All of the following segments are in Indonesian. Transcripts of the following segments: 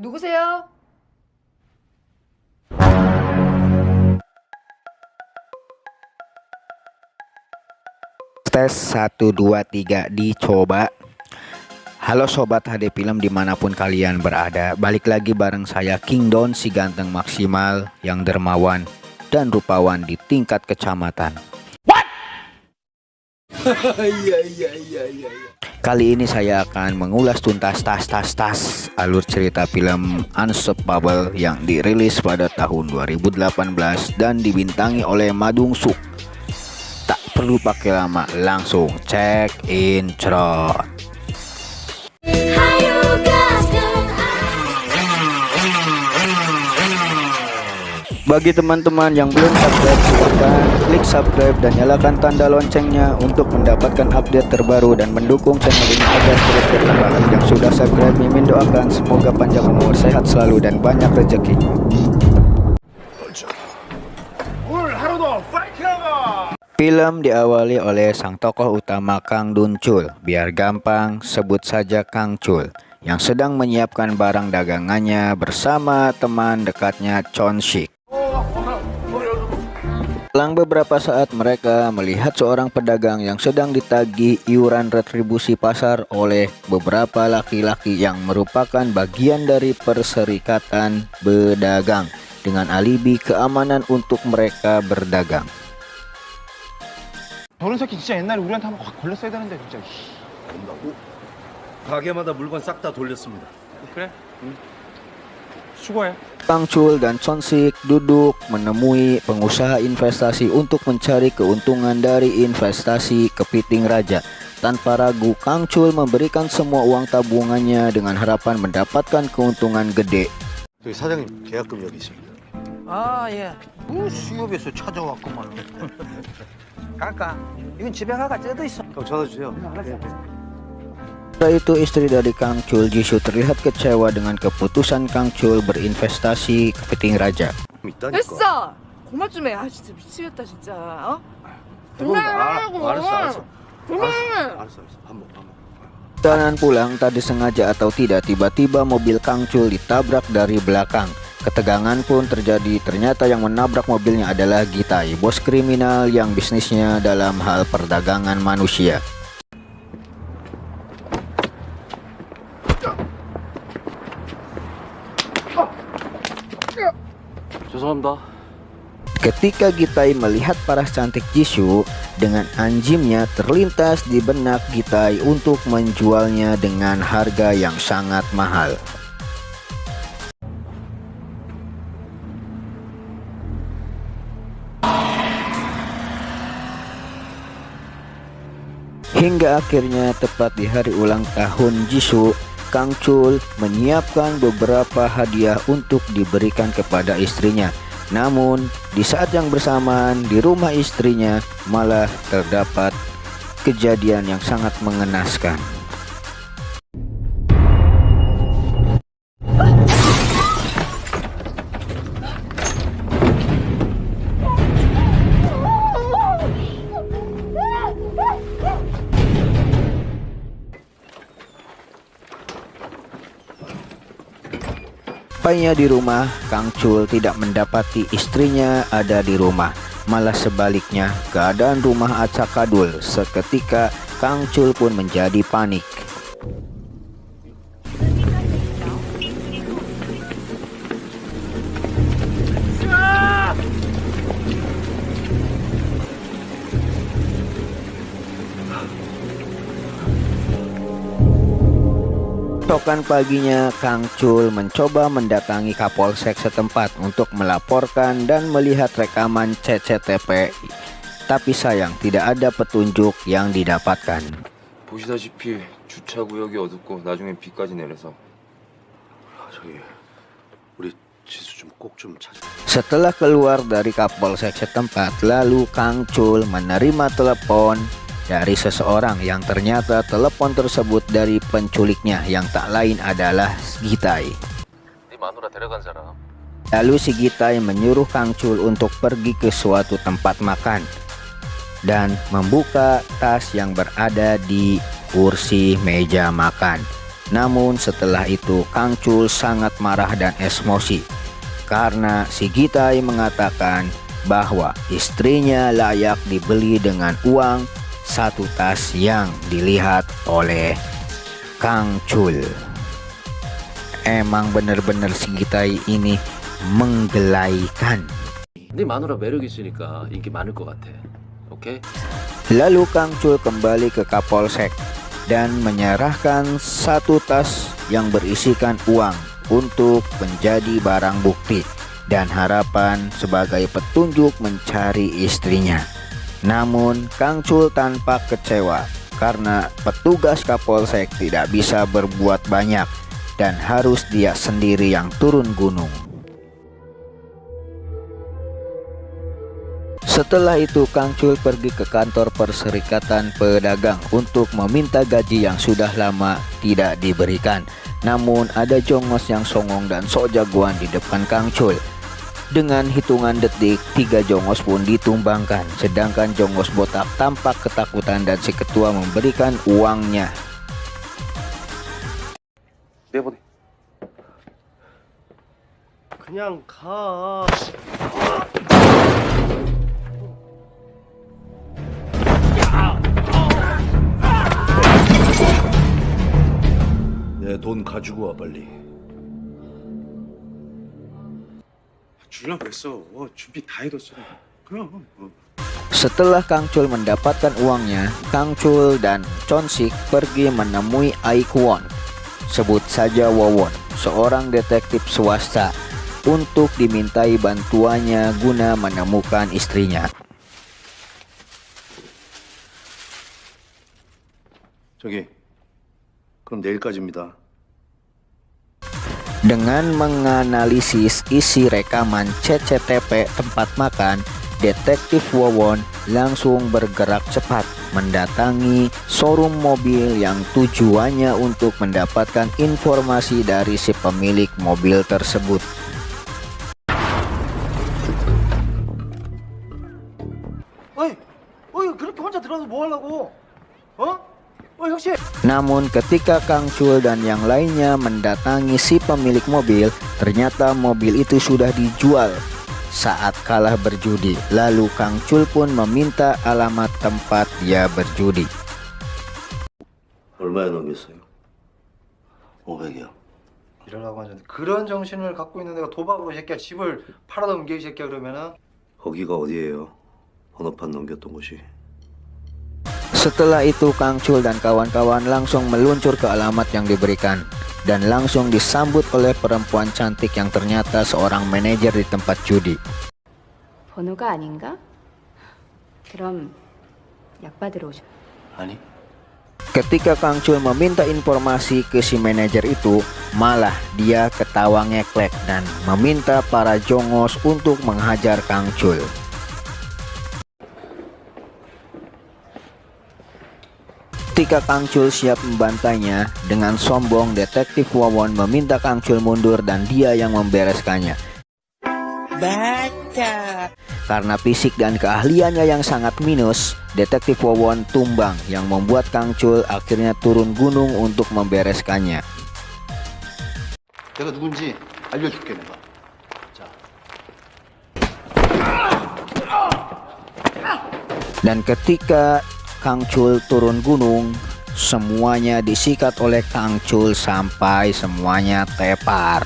누구세요? Tes 1, 2, 3 dicoba. Halo sobat HD Film dimanapun kalian berada, balik lagi bareng saya King Don, si ganteng maksimal yang dermawan dan rupawan di tingkat kecamatan. What? Kali ini saya akan mengulas tuntas tas alur cerita film Unstoppable yang dirilis pada tahun 2018 dan dibintangi oleh Madung Suk. Tak perlu pakai lama, langsung check intro. Bagi teman-teman yang belum subscribe, silakan klik subscribe dan nyalakan tanda loncengnya untuk mendapatkan update terbaru dan mendukung channel ini agar terus berkembang. Yang sudah subscribe, Mimin doakan semoga panjang umur, sehat selalu dan banyak rezeki. Film diawali oleh sang tokoh utama Kang Dun Chul, biar gampang sebut saja Kang Chul, yang sedang menyiapkan barang dagangannya bersama teman dekatnya Chon Sik. Selang beberapa saat mereka melihat seorang pedagang yang sedang ditagih iuran retribusi pasar oleh beberapa laki-laki yang merupakan bagian dari perserikatan pedagang dengan alibi keamanan untuk mereka berdagang. 저런 새끼 진짜 옛날에 우리한테 한번 확 걸렸어야 되는데 진짜. 가게마다 물건 싹 다 돌렸습니다. 그래? 응. 수고해. Kang Chul dan Chon Sik duduk menemui pengusaha investasi untuk mencari keuntungan dari investasi kepiting raja. Tanpa ragu, Kang Chul memberikan semua uang tabungannya dengan harapan mendapatkan keuntungan gede. 저기 사장님 계약금 여기 있습니다. 아, 예. 수협에서 찾아왔구만. 갈까? 이건 집에 가가 쪄도 있어. 형 전화 주세요. Setelah itu istri dari Kang Chul, Jisoo, terlihat kecewa dengan keputusan Kang Chul berinvestasi kepiting raja. 있다니까. 됐어! 그만 좀 해. 아 진짜 미치겠다 진짜. 어? 그만하라고. 알았어. 그만해. 알았어. 밥 먹. Perjalanan pulang, tak disengaja atau tidak, tiba-tiba mobil Kang Chul ditabrak dari belakang. Ketegangan pun terjadi, ternyata yang menabrak mobilnya adalah Gitai, bos kriminal yang bisnisnya dalam hal perdagangan manusia. 죄송합니다. Ketika Gitai melihat paras cantik Jisoo, dengan anjingnya terlintas di benak Gitai untuk menjualnya dengan harga yang sangat mahal. Hingga akhirnya tepat di hari ulang tahun Jisoo, Kang Chul menyiapkan beberapa hadiah untuk diberikan kepada istrinya. Namun di saat yang bersamaan di rumah istrinya malah terdapat kejadian yang sangat mengenaskan. Sampainya di rumah, Kang Chul tidak mendapati istrinya ada di rumah. Malah sebaliknya, keadaan rumah acakadul. Seketika Kang Chul pun menjadi panik. Keesokan paginya, Kang Chul mencoba mendatangi Kapolsek setempat untuk melaporkan dan melihat rekaman CCTV. Tapi sayang, tidak ada petunjuk yang didapatkan. 보시다시피 주차 구역이 어둡고 나중엔 비까지 내려서 저기 우리 지수 좀 꼭 좀 찾아. Setelah keluar dari Kapolsek setempat, lalu Kang Chul menerima telepon dari seseorang yang ternyata telepon tersebut dari penculiknya yang tak lain adalah Gitai. Lalu si Gitai menyuruh Kang Chul untuk pergi ke suatu tempat makan dan membuka tas yang berada di kursi meja makan. Namun setelah itu Kang Chul sangat marah dan emosi karena si Gitai mengatakan bahwa istrinya layak dibeli dengan uang 1 tas yang dilihat oleh Kang Chul. Emang bener-bener si Gitai ini menggelaikan. 네 마누라 매력 있으니까 인기 많을 것 같아. 오케이? Lalu Kang Chul kembali ke Kapolsek dan menyerahkan 1 tas yang berisikan uang untuk menjadi barang bukti dan harapan sebagai petunjuk mencari istrinya. Namun Kang Chul tampak kecewa karena petugas Kapolsek tidak bisa berbuat banyak dan harus dia sendiri yang turun gunung. Setelah itu Kang Chul pergi ke kantor Perserikatan Pedagang untuk meminta gaji yang sudah lama tidak diberikan. Namun ada jongos yang songong dan sok jagoan di depan Kang Chul. Dengan hitungan detik 3 jongos pun ditumbangkan, sedangkan jongos botak tampak ketakutan dan si ketua memberikan uangnya. 내보내. 그냥 가. 내 돈 가지고 와 빨리. 주려고 그랬어. 준비 다 해뒀어. 그럼. Setelah Kang Chul mendapatkan uangnya, Kang Chul dan Chonsik pergi menemui Aikwon, sebut saja Wowon, seorang detektif swasta, untuk dimintai bantuannya guna menemukan istrinya. 저기 그럼 내일까지입니다. Dengan menganalisis isi rekaman CCTV tempat makan, Detektif Wowon langsung bergerak cepat mendatangi showroom mobil yang tujuannya untuk mendapatkan informasi dari si pemilik mobil tersebut. 어이 그렇게 혼자 들어가서 뭐 하려고? 형씨. Namun ketika Kang Chul dan yang lainnya mendatangi si pemilik mobil, ternyata mobil itu sudah dijual saat kalah berjudi. Lalu Kang Chul pun meminta alamat tempat dia berjudi. 얼마에 넘겼어요? 500이요. 이러라고 하는데 그런 정신을 갖고 있는 애가 도박으로 이 새끼야 집을 팔아넘겨 이 새끼야 그러면은. 거기가 어디예요? 번호판 넘겼던 곳이. Setelah itu Kang Chul dan kawan-kawan langsung meluncur ke alamat yang diberikan dan langsung disambut oleh perempuan cantik yang ternyata seorang manajer di tempat judi. 번호가 아닌가? 그럼 약 받으러 오셔. 아니. Ketika Kang Chul meminta informasi ke si manajer itu, malah dia ketawa ngeklek dan meminta para jongos untuk menghajar Kang Chul. Ketika Kang Chul siap membantainya, dengan sombong Detektif Wowon meminta Kang Chul mundur dan dia yang membereskannya. Baca. Karena fisik dan keahliannya yang sangat minus, Detektif Wowon tumbang yang membuat Kang Chul akhirnya turun gunung untuk membereskannya. 내가 누군지 알려줄게 내가. Dan ketika Kang Chul turun gunung, semuanya disikat oleh Kang Chul sampai semuanya tepar.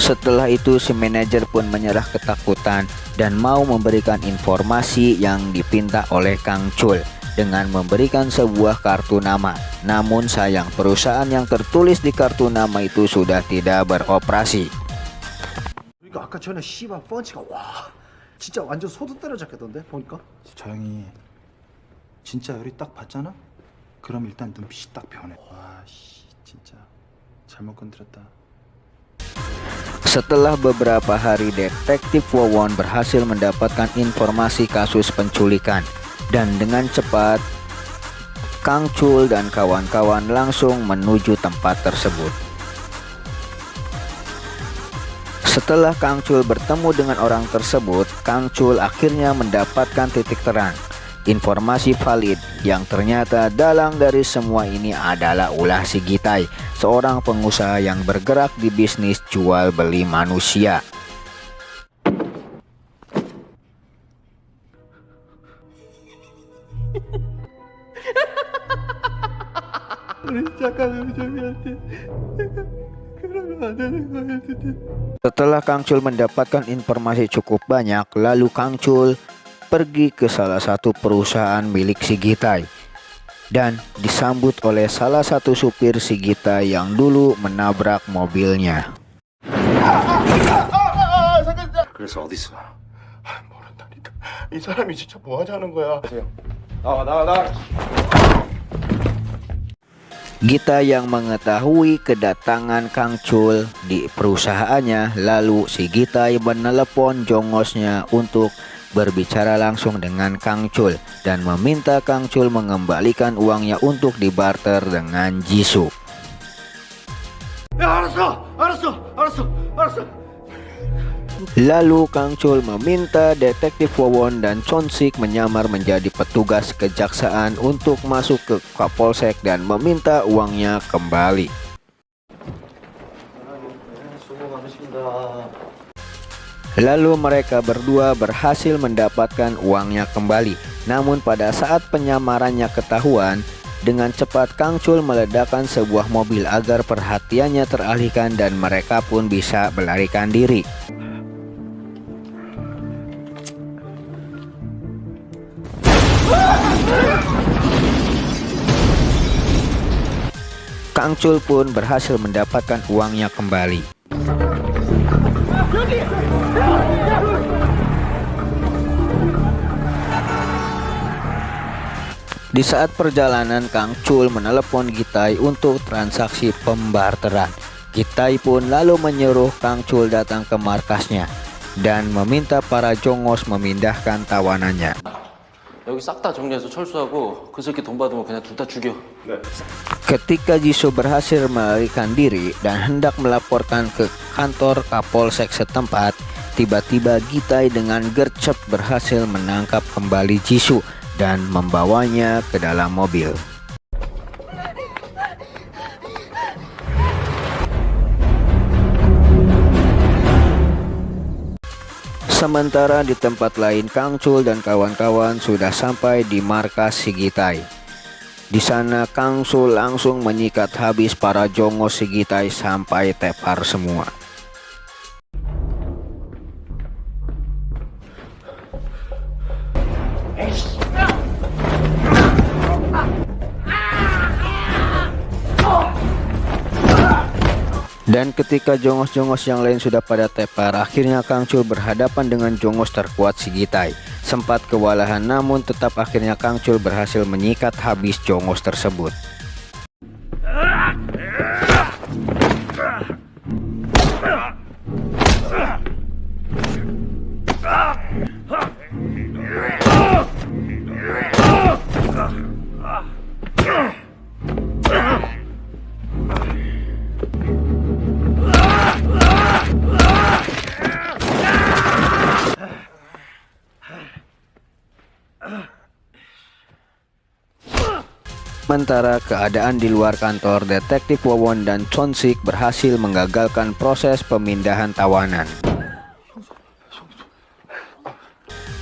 Setelah itu si manajer pun menyerah ketakutan dan mau memberikan informasi yang dipinta oleh Kang Chul dengan memberikan sebuah kartu nama. Namun sayang perusahaan yang tertulis di kartu nama itu sudah tidak beroperasi. 그러니까 아까 전에 씨발 펀치가 와 진짜 완전 소도 때려잡겠던데 보니까. 저 형이 진짜 열이 딱 받잖아? 그럼 일단 눈빛이 딱 변해. 와씨 진짜 잘못 건드렸다. Setelah beberapa hari, Detektif Wowon berhasil mendapatkan informasi kasus penculikan dan dengan cepat Kang Chul dan kawan-kawan langsung menuju tempat tersebut. Setelah Kang Chul bertemu dengan orang tersebut, Kang Chul akhirnya mendapatkan titik terang, informasi valid yang ternyata dalang dari semua ini adalah ulah si Gitai, seorang pengusaha yang bergerak di bisnis jual beli manusia. Setelah Kang Chul mendapatkan informasi cukup banyak, lalu Kang Chul pergi ke salah satu perusahaan milik si Gitai dan disambut oleh salah satu supir si Gitai yang dulu menabrak mobilnya. 그래서 어디 있어? 모른다니까. 이 사람이 진짜 뭐 하자는 거야? Gita yang mengetahui kedatangan Kang Chul di perusahaannya, lalu si Gitai menelepon jongosnya untuk berbicara langsung dengan Kang Chul dan meminta Kang Chul mengembalikan uangnya untuk dibarter dengan Jisoo. 야, 알았어. Lalu Kang Chul meminta detektif Wowon dan Chon-sik menyamar menjadi petugas kejaksaan untuk masuk ke Kapolsek dan meminta uangnya kembali. Lalu mereka berdua berhasil mendapatkan uangnya kembali. Namun pada saat penyamarannya ketahuan, dengan cepat Kang Chul meledakkan sebuah mobil agar perhatiannya teralihkan dan mereka pun bisa melarikan diri. Kang Chul pun berhasil mendapatkan uangnya kembali. Di saat perjalanan, Kang Chul menelepon Gitai untuk transaksi pembarteran. Gitai pun lalu menyuruh Kang Chul datang ke markasnya dan meminta para jongos memindahkan tawanannya. 여기 싹 다 정리해서 철수하고 그 새끼 돈 받으면 그냥 둘 다 죽여. Ketika Jisoo berhasil melarikan diri dan hendak melaporkan ke kantor Kapolsek setempat, tiba-tiba Gitai dengan gercep berhasil menangkap kembali Jisoo dan membawanya ke dalam mobil. Sementara di tempat lain, Kang Chul dan kawan-kawan sudah sampai di markas si Gitai. Di sana Kang Chul langsung menyikat habis para jongos si Gitai sampai tepar semua. Dan ketika jongos-jongos yang lain sudah pada tepar, akhirnya Kang Chul berhadapan dengan jongos terkuat si Gitai. Sempat kewalahan, namun tetap akhirnya Kang Chul berhasil menyikat habis jongos tersebut. Sementara keadaan di luar kantor, detektif Wowon dan Chon-sik berhasil menggagalkan proses pemindahan tawanan.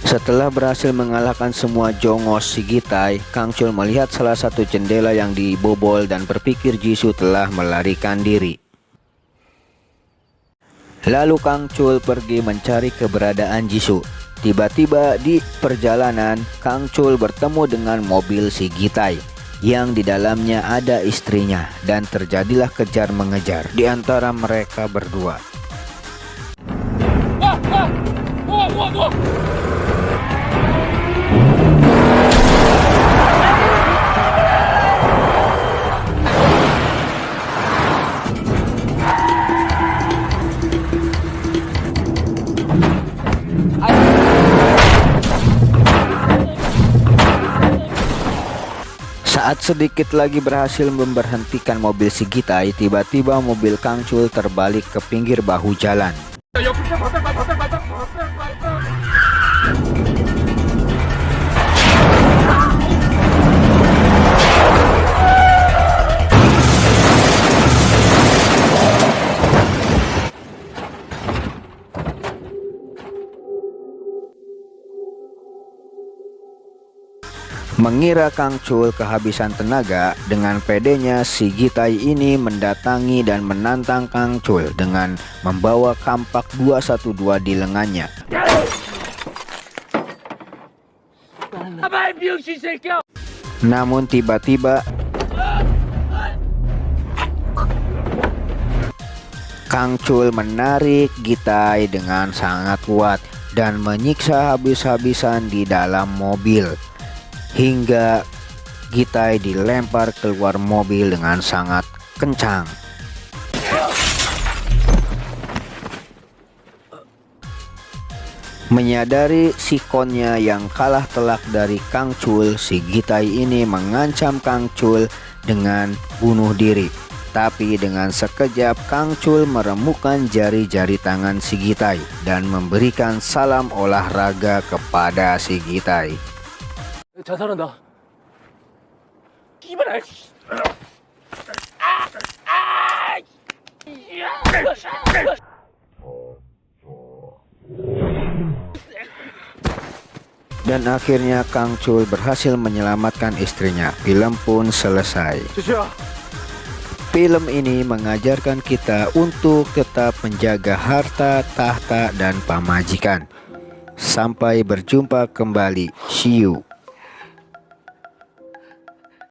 Setelah berhasil mengalahkan semua jongos si Gitai, Kang Chul melihat salah satu jendela yang dibobol dan berpikir Jisoo telah melarikan diri. Lalu Kang Chul pergi mencari keberadaan Jisoo. Tiba-tiba di perjalanan, Kang Chul bertemu dengan mobil si Gitai yang di dalamnya ada istrinya, dan terjadilah kejar mengejar di antara mereka berdua. Saat sedikit lagi berhasil memberhentikan mobil si Gitai, tiba-tiba mobil Kang Chul terbalik ke pinggir bahu jalan. Mengira Kang Chul kehabisan tenaga, dengan pedenya si Gitai ini mendatangi dan menantang Kang Chul dengan membawa kampak 212 di lengannya. Namun tiba-tiba Kang Chul menarik Gitai dengan sangat kuat dan menyiksa habis-habisan di dalam mobil, hingga Gitai dilempar keluar mobil dengan sangat kencang. Menyadari sikonnya yang kalah telak dari Kang Chul, si Gitai ini mengancam Kang Chul dengan bunuh diri. Tapi dengan sekejap Kang Chul meremukkan jari-jari tangan si Gitai dan memberikan salam olahraga kepada si Gitai. 자살한다. Dan akhirnya Kang Chul berhasil menyelamatkan istrinya. Film pun selesai. Film ini mengajarkan kita untuk tetap menjaga harta, tahta, dan pamajikan. Sampai berjumpa kembali. See you.